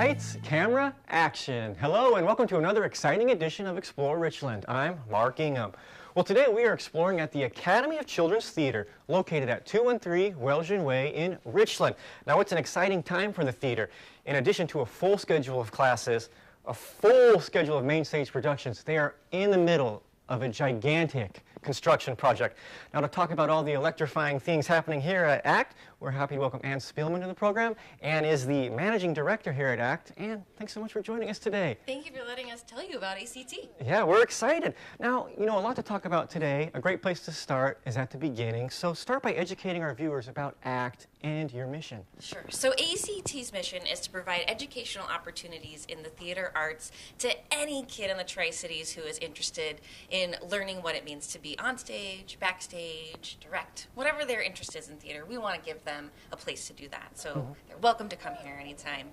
Lights, camera, action. Hello and welcome to another exciting edition of Explore Richland. I'm Mark Ingham. Well, today we are exploring at the Academy of Children's Theater, located at 213 Welshon Way in Richland. Now, it's an exciting time for the theater. In addition to a full schedule of classes, a full schedule of main stage productions, they are in the middle of a gigantic construction project. Now, to talk about all the electrifying things happening here at ACT, we're happy to welcome Ann Spielman to the program. Ann is the managing director here at ACT. Ann, thanks so much for joining us today. Thank you for letting us tell you about ACT. Yeah, we're excited. Now, a lot to talk about today. A great place to start is at the beginning. So start by educating our viewers about ACT and your mission. Sure. So ACT's mission is to provide educational opportunities in the theater arts to any kid in the Tri-Cities who is interested in learning what it means to be on stage, backstage, direct, whatever their interest is in theater. We want to give them a place to do that. So they're welcome to come here anytime.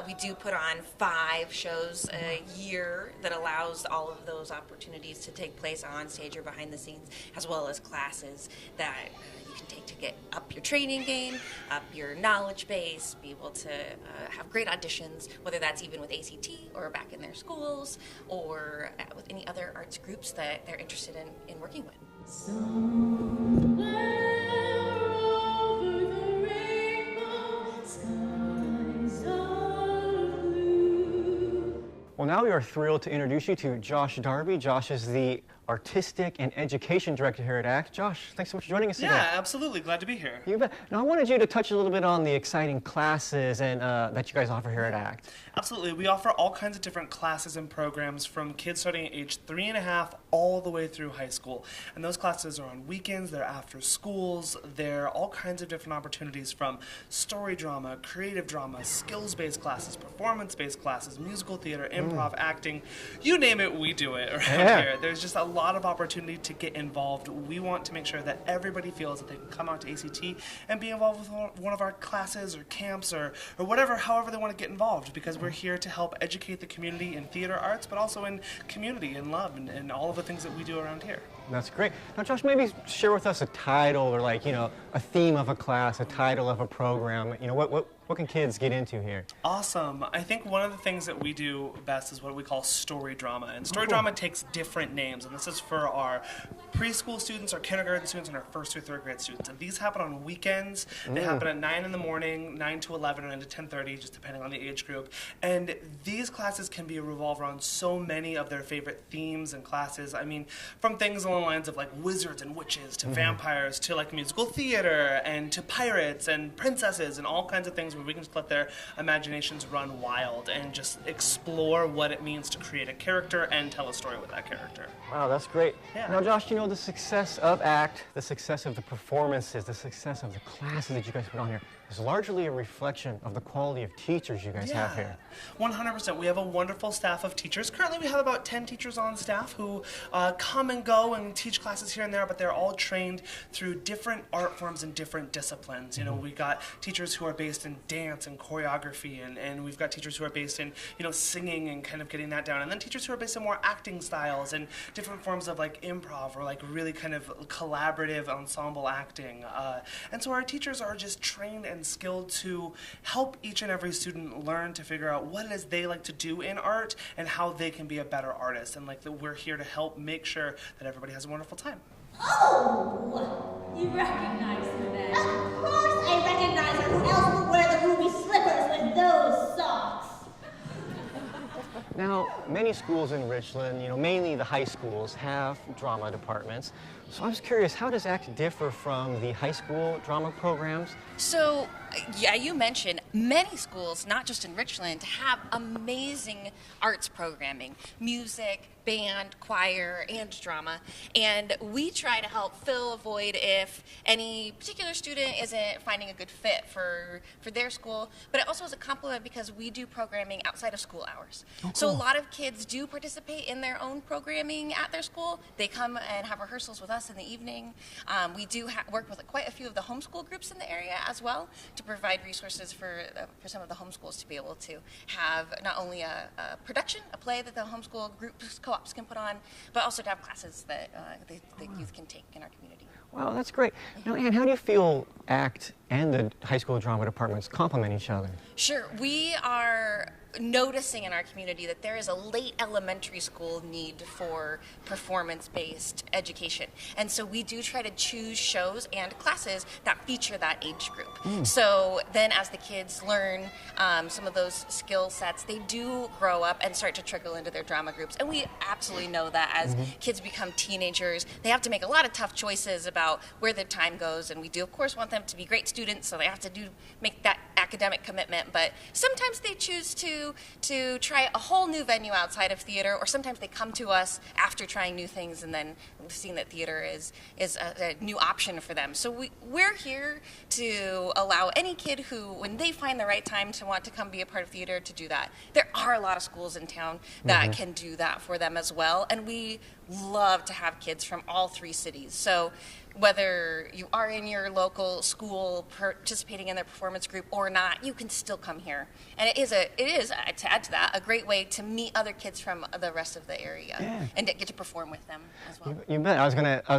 We do put on 5 shows a year that allows all of those opportunities to take place on stage or behind the scenes, as well as classes that you can take to get up your training game, up your knowledge base, be able to have great auditions, whether that's even with ACT or back in their schools or with any other arts groups that they're interested in working with. Well, now we are thrilled to introduce you to Josh Darby. Josh is the Artistic and Education Director here at ACT. Josh, thanks so much for joining us today. Yeah, absolutely. Glad to be here. You bet. Now, I wanted you to touch a little bit on the exciting classes and that you guys offer here at ACT. Absolutely. We offer all kinds of different classes and programs from kids starting at age 3.5 all the way through high school. And those classes are on weekends, they're after schools, they're all kinds of different opportunities from story drama, creative drama, skills-based classes, performance-based classes, musical theater, improv, acting. You name it, we do it around here. There's just a lot of opportunity to get involved. We want to make sure that everybody feels that they can come out to ACT and be involved with one of our classes or camps or whatever, however they want to get involved, because we're here to help educate the community in theater arts, but also in community and love and all of the things that we do around here. That's great. Now, Josh, maybe share with us a title or a theme of a class, a title of a program. What can kids get into here? Awesome. I think one of the things that we do best is what we call story drama. And story drama takes different names. And this is for our preschool students, our kindergarten students, and our 1st through 3rd grade students. And these happen on weekends. They happen at 9 in the morning, 9 to 11, or 9 to 10:30, just depending on the age group. And these classes can be revolved around so many of their favorite themes and classes. I mean, from things along the lines of like wizards and witches to vampires to like musical theater and to pirates and princesses and all kinds of things where we can just let their imaginations run wild and just explore what it means to create a character and tell a story with that character. Wow, that's great. Yeah. Now, Josh, the success of ACT, the success of the performances, the success of the classes that you guys put on here is largely a reflection of the quality of teachers you guys have here. 100%. We have a wonderful staff of teachers. Currently, we have about 10 teachers on staff who come and go and teach classes here and there, but they're all trained through different art forms and different disciplines. We got teachers who are based in dance and choreography, and we've got teachers who are based in, singing and kind of getting that down, and then teachers who are based in more acting styles and different forms of like improv or like really kind of collaborative ensemble acting. And so our teachers are just trained and skilled to help each and every student learn to figure out what it is they like to do in art and how they can be a better artist. And we're here to help make sure that everybody has a wonderful time. Oh! You recognize her then? Of course I recognize her. Who else would wear the ruby slippers with those socks? Now, many schools in Richland, mainly the high schools, have drama departments. So I was curious, how does ACT differ from the high school drama programs? So, yeah, you mentioned many schools, not just in Richland, have amazing arts programming, music, band, choir, and drama. And we try to help fill a void if any particular student isn't finding a good fit for their school. But it also is a compliment because we do programming outside of school hours. Oh, cool. So a lot of kids do participate in their own programming at their school. They come and have rehearsals with us in the evening. We do work with quite a few of the homeschool groups in the area as well to provide resources for some of the homeschools to be able to have not only a production, a play that the homeschool groups, co-ops can put on, but also to have classes that the youth can take in our community. Wow, that's great. Now, Ann, how do you feel ACT and the high school drama departments complement each other? Sure. We are noticing in our community that there is a late elementary school need for performance-based education. And so we do try to choose shows and classes that feature that age group. So then as the kids learn some of those skill sets, they do grow up and start to trickle into their drama groups. And we absolutely know that as kids become teenagers, they have to make a lot of tough choices about where their time goes. And we do, of course, want them to be great students, so they have to make that academic commitment. But sometimes they choose to try a whole new venue outside of theater, or sometimes they come to us after trying new things and then seeing that theater is a new option for them. So we're here to allow any kid who, when they find the right time to want to come be a part of theater, to do that. There are a lot of schools in town that can do that for them as well, and we love to have kids from all 3 cities. So whether you are in your local school participating in their performance group or not, you can still come here. And it is, to add to that, a great way to meet other kids from the rest of the area and get to perform with them as well. You bet. I was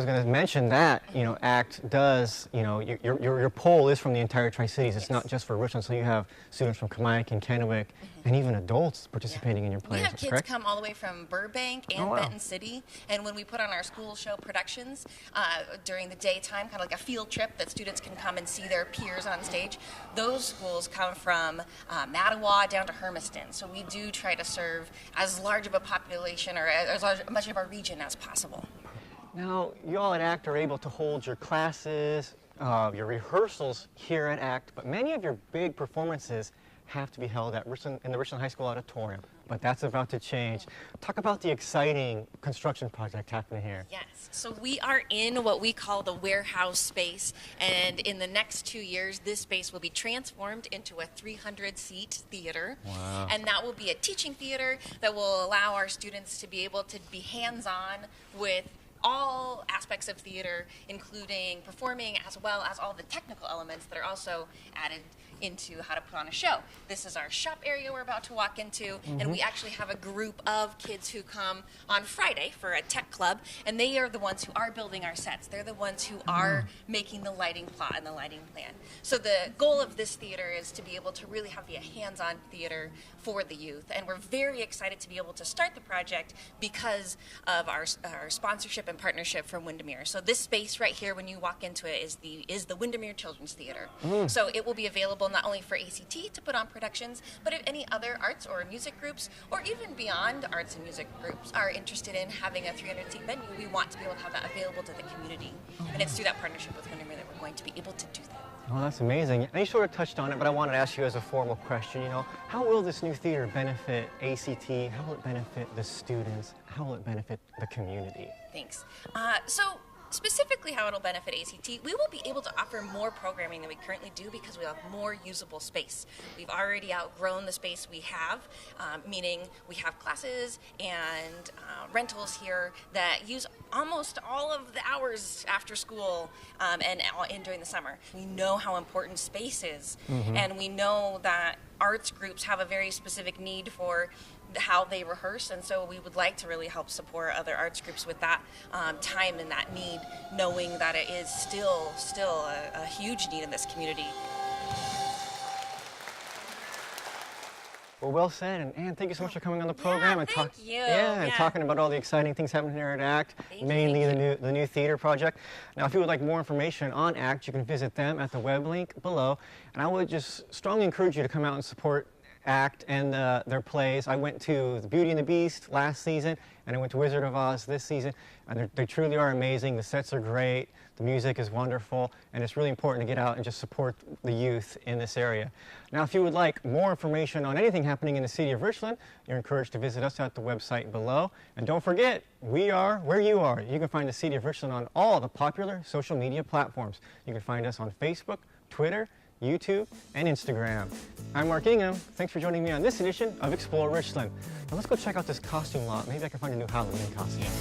gonna mention that, ACT does, your poll is from the entire Tri-Cities. It's not just for Richland, so you have students from Kamaic and Kennewick, and even adults participating in your plays. We have kids correct? come all the way from Burbank and Benton City, and when we put on our school show productions during the daytime, kind of like a field trip that students can come and see their peers on stage, those schools come from Mattawa down to Hermiston. So we do try to serve as large of a population or as much of our region as possible. Now, you all at ACT are able to hold your classes, your rehearsals here at ACT, but many of your big performances have to be held at in the Richland High School auditorium. But that's about to change. Talk about the exciting construction project happening here. Yes, so we are in what we call the warehouse space, and in the next 2 years, this space will be transformed into a 300-seat theater. Wow. And that will be a teaching theater that will allow our students to be able to be hands-on with all aspects of theater, including performing, as well as all the technical elements that are also added into how to put on a show. This is our shop area we're about to walk into, and we actually have a group of kids who come on Friday for a tech club, and they are the ones who are building our sets. They're the ones who are making the lighting plot and the lighting plan. So the goal of this theater is to be able to really have the hands-on theater for the youth, and we're very excited to be able to start the project because of our sponsorship and partnership from Windermere. So this space right here, when you walk into it, is the Windermere Children's Theater. So it will be available not only for ACT to put on productions, but if any other arts or music groups, or even beyond arts and music groups, are interested in having a 300-seat venue, we want to be able to have that available to the community. And it's through that partnership with Windermere that we're going to be able to do that. Oh, that's amazing. And you sort of touched on it, but I wanted to ask you as a formal question, how will this new theater benefit ACT? How will it benefit the students? How will it benefit the community? Thanks. So specifically how it'll benefit ACT, we will be able to offer more programming than we currently do because we have more usable space. We've already outgrown the space we have, meaning we have classes and rentals here that use almost all of the hours after school and during the summer. We know how important space is, and we know that arts groups have a very specific need for how they rehearse, and so we would like to really help support other arts groups with that time and that need, knowing that it is still a huge need in this community. Well said, and Anne, thank you so much for coming on the program and thank you. and talking about all the exciting things happening here at ACT, mainly the new theater project. Now, if you would like more information on ACT, you can visit them at the web link below, and I would just strongly encourage you to come out and support ACT and their plays. I went to The Beauty and the Beast last season, and I went to Wizard of Oz this season, and they truly are amazing. The sets are great, the music is wonderful, and it's really important to get out and just support the youth in this area. Now, if you would like more information on anything happening in the city of Richland, you're encouraged to visit us at the website below. And don't forget, we are where you are. You can find the city of Richland on all the popular social media platforms. You can find us on Facebook, Twitter, YouTube, and Instagram. I'm Mark Ingham. Thanks for joining me on this edition of Explore Richland. Now let's go check out this costume lot. Maybe I can find a new Halloween costume.